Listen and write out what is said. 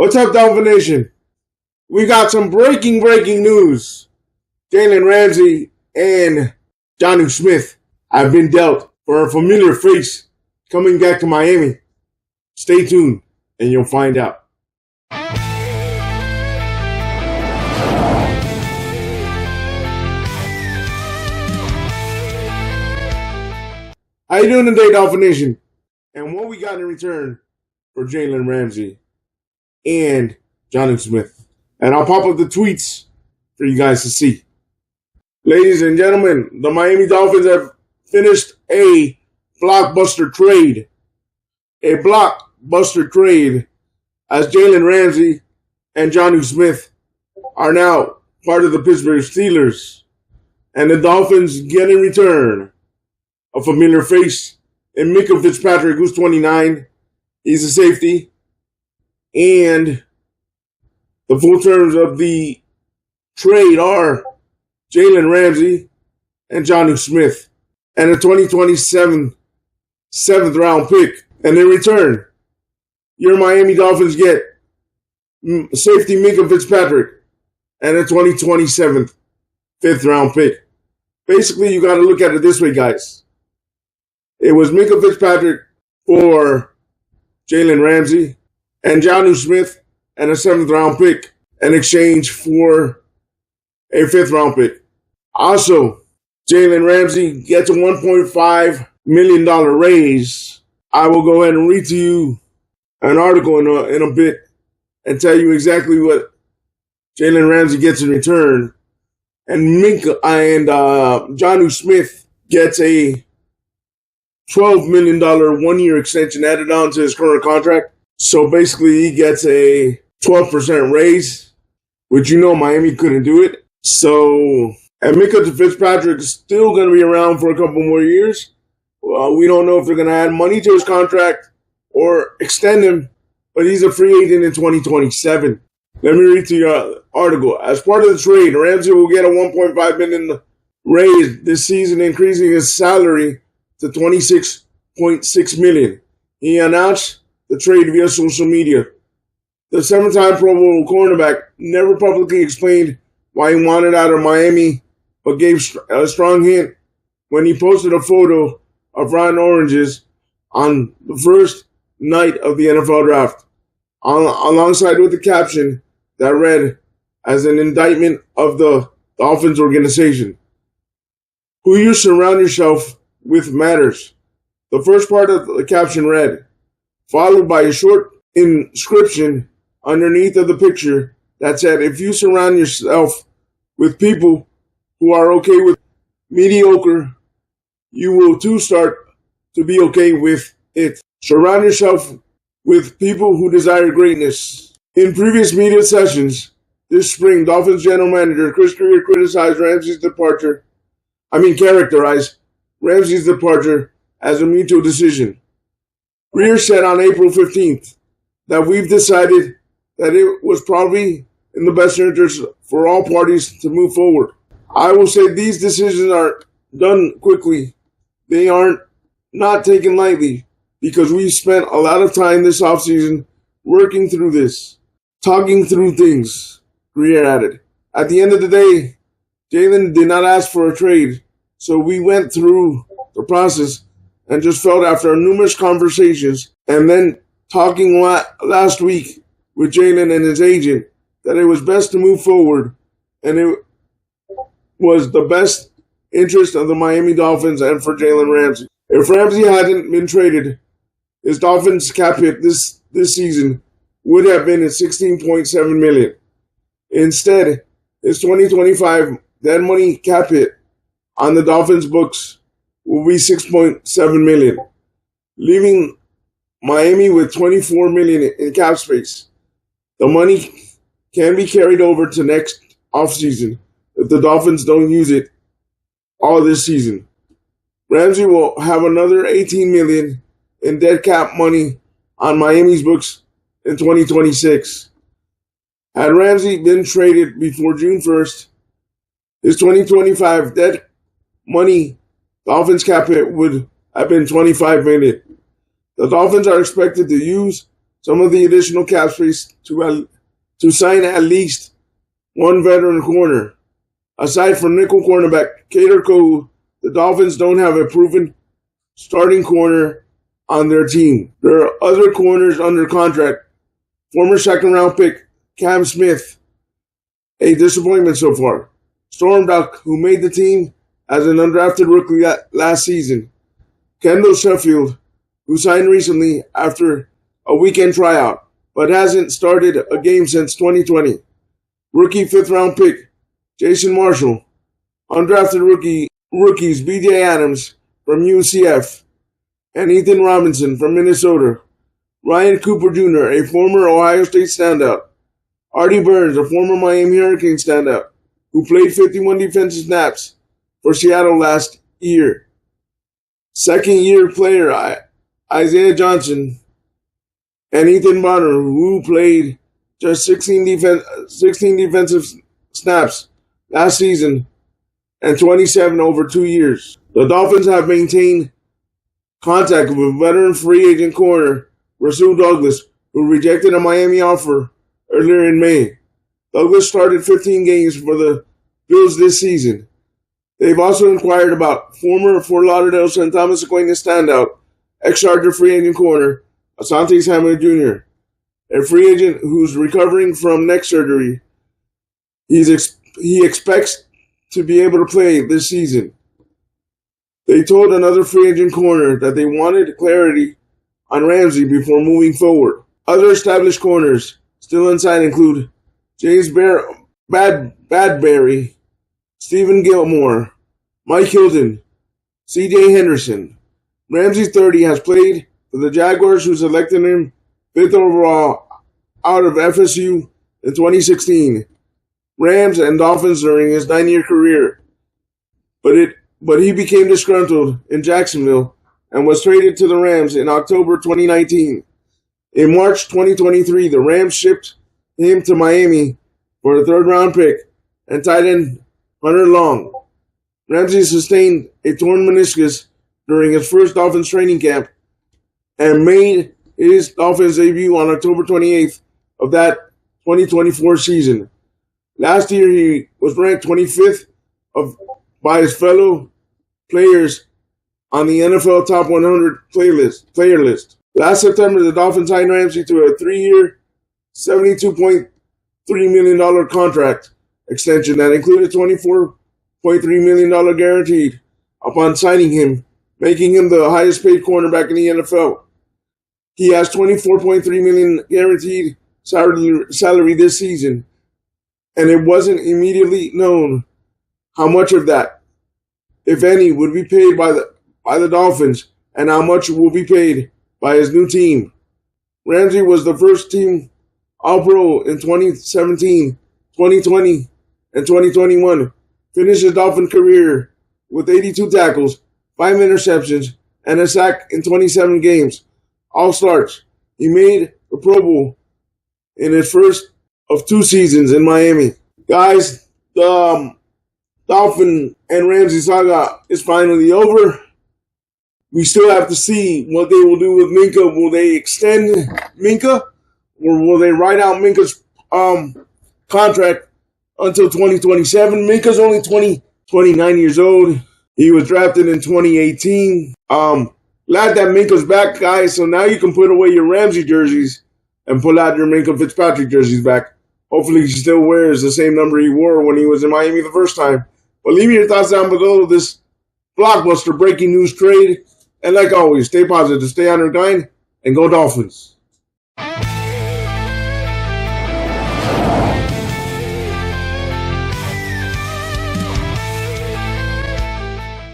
What's up, Dolphin Nation? We got some breaking news. Jalen Ramsey and Jonuu Smith have been dealt for a familiar face coming back to Miami. Stay tuned and you'll find out. How you doing today, Dolphin Nation? And what we got in return for Jalen Ramsey and Jonuu Smith. And I'll pop up the tweets for you guys to see. Ladies and gentlemen, the Miami Dolphins have finished a blockbuster trade. A blockbuster trade as Jalen Ramsey and Jonuu Smith are now part of the Pittsburgh Steelers. And the Dolphins get in return a familiar face in Minkah Fitzpatrick, who's 29. He's a safety. And the full terms of the trade are Jalen Ramsey and Jonuu Smith and a 2027 7th round pick. And in return, your Miami Dolphins get safety Minkah Fitzpatrick and a 2027 5th round pick. Basically, you got to look at it this way, guys. It was Minkah Fitzpatrick for Jalen Ramsey and Jonuu Smith and a 7th round pick in exchange for a 5th round pick. Also, Jalen Ramsey gets a $1.5 million raise. I will go ahead and read to you an article in a bit and tell you exactly what Jalen Ramsey gets in return. And Jonuu Smith gets a $12 million 1-year extension added on to his current contract. So basically, he gets a 12% raise, which Miami couldn't do it. So, and Minkah Fitzpatrick is still going to be around for a couple more years. We don't know if they're going to add money to his contract or extend him, but he's a free agent in 2027. Let me read to your article. As part of the trade, Ramsey will get a $1.5 million raise this season, increasing his salary to $26.6 million. He announced the trade via social media. The 7-time Pro Bowl cornerback never publicly explained why he wanted out of Miami, but gave a strong hint when he posted a photo of rotten oranges on the first night of the NFL draft, alongside with the caption that read as an indictment of the Dolphins organization. Who you surround yourself with matters. The first part of the caption read, followed by a short inscription underneath of the picture that said, if you surround yourself with people who are okay with mediocre, you will too start to be okay with it. Surround yourself with people who desire greatness. In previous media sessions this spring, Dolphins general manager Chris Greer characterized Ramsey's departure as a mutual decision. Greer said on April 15th that we've decided that it was probably in the best interest for all parties to move forward. I will say these decisions are done quickly. They aren't not taken lightly because we spent a lot of time this offseason working through this, talking through things, Greer added. At the end of the day, Jalen did not ask for a trade, so we went through the process and just felt after numerous conversations and then talking last week with Jalen and his agent that it was best to move forward and it was the best interest of the Miami Dolphins and for Jalen Ramsey. If Ramsey hadn't been traded, his Dolphins cap hit this season would have been at $16.7 million. Instead, his 2025 dead money cap hit on the Dolphins books will be $6.7 million, leaving Miami with $24 million in cap space. The money can be carried over to next offseason if the Dolphins don't use it all this season. Ramsey will have another $18 million in dead cap money on Miami's books in 2026. Had Ramsey been traded before June 1st, his 2025 dead money Dolphins cap hit would have been $25 million. The Dolphins are expected to use some of the additional cap space to sign at least one veteran corner. Aside from nickel cornerback Kader Kohou, the Dolphins don't have a proven starting corner on their team. There are other corners under contract. Former second-round pick Cam Smith, a disappointment so far. Storm Duck, who made the team as an undrafted rookie last season. Kendall Sheffield, who signed recently after a weekend tryout, but hasn't started a game since 2020. Rookie fifth-round pick Jason Marshall. Undrafted rookies B.J. Adams from UCF and Ethan Robinson from Minnesota. Ryan Cooper Jr., a former Ohio State standout. Artie Burns, a former Miami Hurricane standout, who played 51 defensive snaps for Seattle last year. Second-year player Isaiah Johnson and Ethan Bonner, who played just 16 defensive snaps last season and 27 over 2 years. The Dolphins have maintained contact with veteran free agent corner Rasul Douglas, who rejected a Miami offer earlier in May. Douglas started 15 games for the Bills this season. They've also inquired about former Fort Lauderdale St. Thomas Aquinas standout, ex-Charger free agent corner Asante Samuel Jr., a free agent who's recovering from neck surgery. He expects to be able to play this season. They told another free agent corner that they wanted clarity on Ramsey before moving forward. Other established corners still inside include James Badberry, Stephen Gilmore, Mike Hilton, C.J. Henderson. Ramsey, 30, has played for the Jaguars, who selected him 5th overall out of FSU in 2016. Rams and Dolphins during his 9-year career. But he became disgruntled in Jacksonville and was traded to the Rams in October 2019. In March 2023, the Rams shipped him to Miami for a third-round pick and tight end Hunter Long. Ramsey sustained a torn meniscus during his first Dolphins training camp and made his Dolphins debut on October 28th of that 2024 season. Last year, he was ranked 25th by his fellow players on the NFL Top 100 player list. Last September, the Dolphins signed Ramsey to a 3-year, $72.3 million contract extension that included $24.3 million guaranteed upon signing him, making him the highest paid cornerback in the NFL. He has $24.3 million guaranteed salary this season, and it wasn't immediately known how much of that, if any, would be paid by the Dolphins and how much will be paid by his new team. Ramsey was the first team All-Pro in 2017, 2020, and 2021. Finished his Dolphin career with 82 tackles, 5 interceptions, and a sack in 27 games. All starts. He made the Pro Bowl in his first of 2 seasons in Miami. Guys, the Dolphin and Ramsey saga is finally over. We still have to see what they will do with Minkah. Will they extend Minkah, or will they write out Minkah's contract until 2027? Minkah's only 29 years old. He was drafted in 2018. Glad that Minkah's back, guys. So now you can put away your Ramsey jerseys and pull out your Minkah Fitzpatrick jerseys back. Hopefully he still wears the same number he wore when he was in Miami the first time. But leave me your thoughts down below this blockbuster breaking news trade. And like always, stay positive, stay on your grind, and go Dolphins.